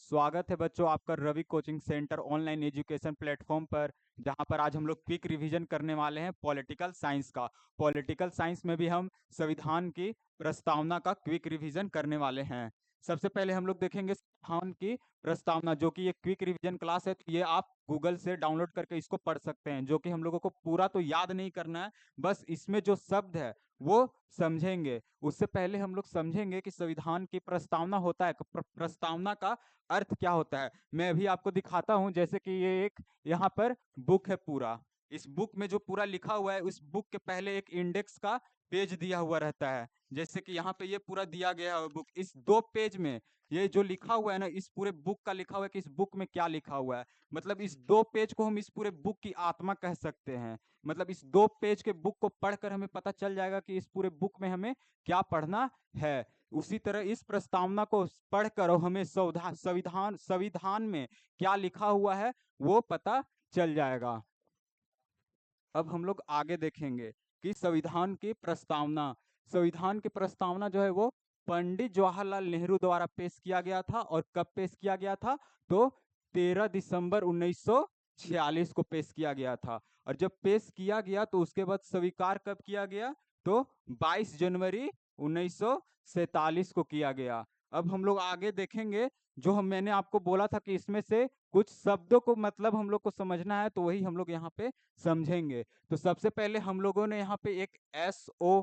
स्वागत है बच्चों आपका Ravi coaching centre online education platform पर। जहां पर आज हम लोग क्विक रिवीजन करने वाले हैं पॉलिटिकल साइंस का। पॉलिटिकल साइंस में भी हम संविधान की प्रस्तावना का क्विक रिवीजन करने वाले हैं। सबसे पहले हम लोग देखेंगे संविधान की प्रस्तावना, जो कि ये क्विक रिवीजन क्लास है, तो ये आप गूगल से डाउनलोड करके इसको पढ़ सकते हैं। जो कि हम लोगों को पूरा तो याद नहीं करना है, बस इसमें जो शब्द है वो समझेंगे। उससे पहले हम लोग समझेंगे कि संविधान की प्रस्तावना होता है, प्रस्तावना का अर्थ क्या होता है। मैं अभी आपको दिखाता हूं, जैसे कि ये एक यहाँ पर बुक है पूरा। इस बुक में जो पूरा लिखा हुआ है, उस बुक के पहले एक इंडेक्स का पेज दिया हुआ रहता है। जैसे कि यहाँ पे ये पूरा दिया गया है बुक, इस 2 पेज में ये जो लिखा हुआ है ना, इस पूरे बुक का लिखा हुआ है कि इस बुक में क्या लिखा हुआ है। मतलब इस 2 पेज को हम इस पूरे बुक की आत्मा कह सकते हैं। मतलब इस 2 पेज के बुक को पढ़कर हमें पता चल जाएगा कि इस पूरे बुक में हमें क्या पढ़ना है। उसी तरह इस प्रस्तावना को पढ़कर हमें संविधान संविधान में क्या लिखा हुआ है वो पता चल जाएगा। अब हम लोग आगे देखेंगे कि संविधान की प्रस्तावना जो है वो पंडित जवाहरलाल नेहरू द्वारा पेश किया गया था। और कब पेश किया गया था? तो 13 दिसंबर 1946 को पेश किया गया था। और जब पेश किया गया तो उसके बाद स्वीकार कब किया गया? तो 22 जनवरी 1947 को किया गया। अब हम लोग आगे देखेंगे, मैंने आपको बोला था कि इसमें से कुछ शब्दों को मतलब हम लोग को समझना है, तो वही हम लोग यहाँ पे समझेंगे। तो सबसे पहले हम लोगों ने यहाँ पे एक SO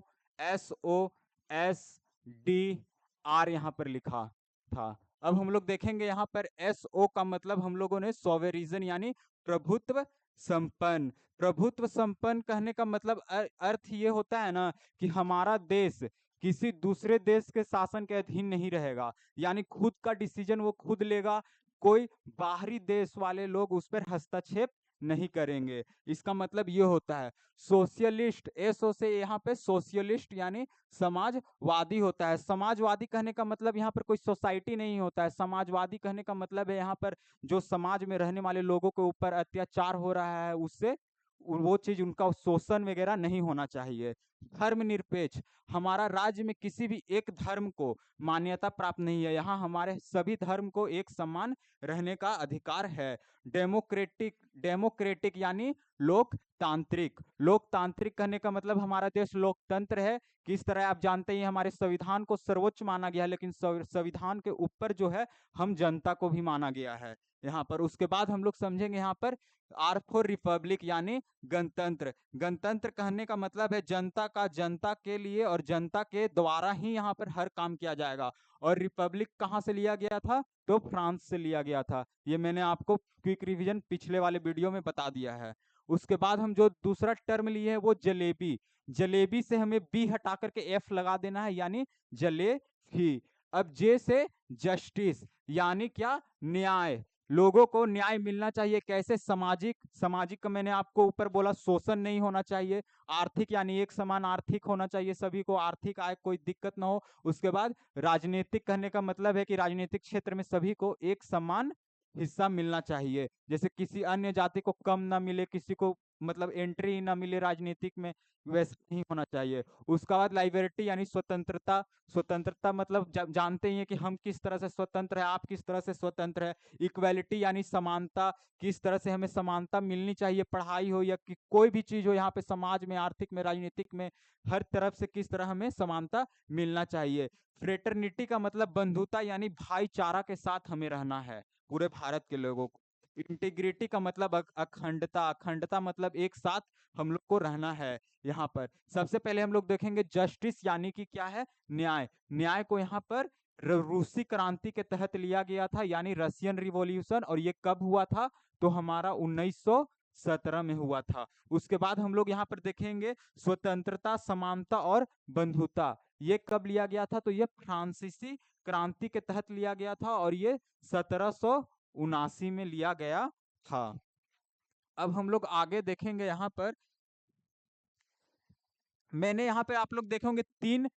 यहाँ पर लिखा था। अब हम लोग देखेंगे यहाँ पर SO का मतलब हम लोगों ने सोवेरिजन यानी प्रभुत्व संपन्न। प्रभुत्व संपन्न कहने का मतलब अर्थ ये होता है ना कि हमारा देश किसी दूसरे देश के शासन के अधीन नहीं रहेगा, यानी खुद का डिसीजन वो खुद लेगा। कोई बाहरी देश वाले लोग उस पर हस्तक्षेप नहीं करेंगे। इसका मतलब ये होता है सोशलिस्ट। एसओ से यहाँ पे सोशलिस्ट यानी समाजवादी होता है। समाजवादी कहने का मतलब यहाँ पर कोई सोसाइटी नहीं होता है। समाजवादी कहने का मतलब है यहाँ पर जो समाज में रहने वाले लोगों के ऊपर अत्याचार हो रहा है, उससे वो चीज उनका शोषण वगैरह नहीं होना चाहिए। धर्मनिरपेक्ष, हमारा राज्य में किसी भी एक धर्म को मान्यता प्राप्त नहीं है। यहाँ हमारे सभी धर्म को एक समान रहने का अधिकार है। डेमोक्रेटिक, डेमोक्रेटिक यानी लोकतांत्रिक। लोकतांत्रिक कहने का मतलब हमारा देश लोकतंत्र है। किस तरह आप जानते हैं हमारे संविधान को सर्वोच्च माना गया है, लेकिन संविधान के ऊपर जो है हम जनता को भी माना गया है यहाँ पर। उसके बाद हम लोग समझेंगे यहाँ पर आर फॉर रिपब्लिक यानी गणतंत्र। गणतंत्र कहने का मतलब है जनता का, जनता के लिए और जनता के द्वारा ही यहाँ पर हर काम किया जाएगा। और रिपब्लिक कहाँ से लिया गया था? तो फ्रांस से लिया गया था। ये मैंने आपको क्विक रिवीजन पिछले वाले वीडियो में बता दिया है। उसके बाद हम जो दूसरा टर्म लिए है वो जलेबी। जलेबी से हमें बी हटा करके एफ लगा देना है, यानी जलेबी। अब जे से जस्टिस यानी क्या? न्याय। लोगों को न्याय मिलना चाहिए। कैसे? सामाजिक, सामाजिक का मैंने आपको ऊपर बोला शोषण नहीं होना चाहिए। आर्थिक यानी एक समान आर्थिक होना चाहिए, सभी को आर्थिक आय कोई दिक्कत ना हो। उसके बाद राजनीतिक कहने का मतलब है कि राजनीतिक क्षेत्र में सभी को एक समान हिस्सा मिलना चाहिए। जैसे किसी अन्य जाति को कम ना मिले, किसी को मतलब एंट्री ना मिले राजनीतिक में, वैसा नहीं होना चाहिए। उसका बाद लाइबर्टी यानी स्वतंत्रता। स्वतंत्रता मतलब जानते ही हैं कि हम किस तरह से स्वतंत्र है, आप किस तरह से स्वतंत्र है। इक्वालिटी यानी समानता, किस तरह से हमें समानता मिलनी चाहिए, पढ़ाई हो या कि कोई भी चीज हो, यहाँ पे समाज में, आर्थिक में, राजनीतिक में, हर तरफ से किस तरह हमें समानता मिलना चाहिए। फ्रेटर्निटी का मतलब बंधुता यानी भाईचारा के साथ हमें रहना है पूरे भारत के लोगों को। इंटीग्रिटी का मतलब अखंडता। अखंडता मतलब एक साथ हम लोग को रहना है यहाँ पर। सबसे पहले हम लोग देखेंगे जस्टिस यानी कि क्या है? न्याय। न्याय को यहाँ पर रूसी क्रांति के तहत लिया गया था, यानी रशियन रिवॉल्यूशन। और ये कब हुआ था? तो हमारा 1917 में हुआ था। उसके बाद हम लोग यहाँ पर देखेंगे स्वतंत्रता, समानता और बंधुता। ये कब लिया गया था? तो ये फ्रांसीसी क्रांति के तहत लिया गया था, और ये 1779 में लिया गया था। अब हम लोग आगे देखेंगे यहाँ पर, मैंने यहाँ पे आप लोग देखेंगे 3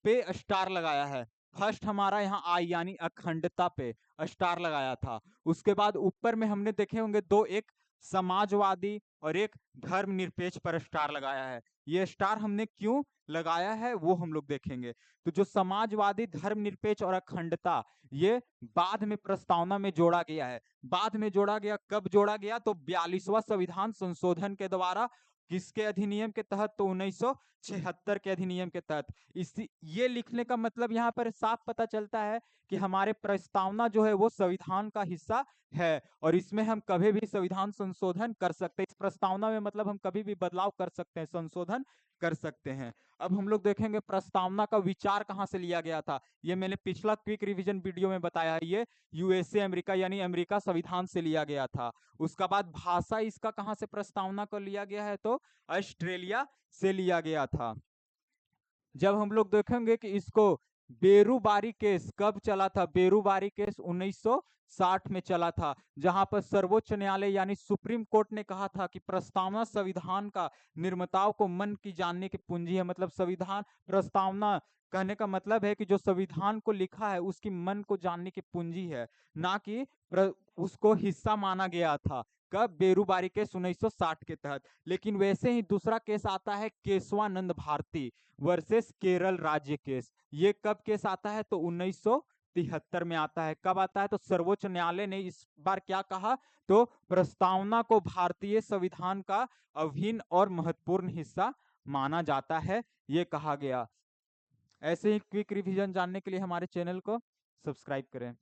पे स्टार लगाया है। फर्स्ट हमारा यहाँ आई यानी अखंडता पे स्टार लगाया था। उसके बाद ऊपर में हमने देखे होंगे 2 एक समाजवादी और एक धर्मनिरपेक्ष पर स्टार लगाया है। ये स्टार हमने क्यों लगाया है वो हम लोग देखेंगे। तो जो समाजवादी, धर्मनिरपेक्ष और अखंडता, ये बाद में प्रस्तावना में जोड़ा गया है। बाद में जोड़ा गया, कब जोड़ा गया? तो 42वां संविधान संशोधन के द्वारा। किसके अधिनियम के तहत? तो 1976 के अधिनियम के तहत। इसी ये लिखने का मतलब यहाँ पर साफ पता चलता है कि हमारे प्रस्तावना जो है वो संविधान का हिस्सा है, और इसमें हम कभी भी संविधान संशोधन कर सकते हैं। इस प्रस्तावना में मतलब हम कभी भी बदलाव कर सकते हैं, संशोधन कर सकते हैं। अब हम लोग देखेंगे प्रस्तावना का विचार कहाँ से लिया गया था। ये मैंने पिछला क्विक रिवीजन वीडियो में बताया है। ये यूएसए अमेरिका यानी अमेरिका संविधान से लिया गया था। उसका बाद भाषा इसका कहाँ से प्रस्तावना को लिया गया है? तो ऑस्ट्रेलिया से लिया गया था। जब हम लोग देखेंगे कि इसको बेरूबारी केस कब चला था? बेरूबारी केस 1960 में चला था, जहां पर सर्वोच्च न्यायालय यानी सुप्रीम कोर्ट ने कहा था कि प्रस्तावना संविधान का निर्माताओं को मन की जानने की पूंजी है। मतलब संविधान प्रस्तावना कहने का मतलब है कि जो संविधान को लिखा है उसकी मन को जानने की पूंजी है, ना कि उसको हिस्सा माना गया था। कब? बेरूबारी केस 1960 के तहत। लेकिन वैसे ही दूसरा केस आता है केशवानंद भारती वर्सेस केरल राज्य केस। ये कब केस आता है? तो 1973 में आता है। कब आता है? तो सर्वोच्च न्यायालय ने इस बार क्या कहा? तो प्रस्तावना को भारतीय संविधान का अभिन्न और महत्वपूर्ण हिस्सा माना जाता है, ये कहा गया। ऐसे ही क्विक रिवीजन जानने के लिए हमारे चैनल को सब्सक्राइब करें।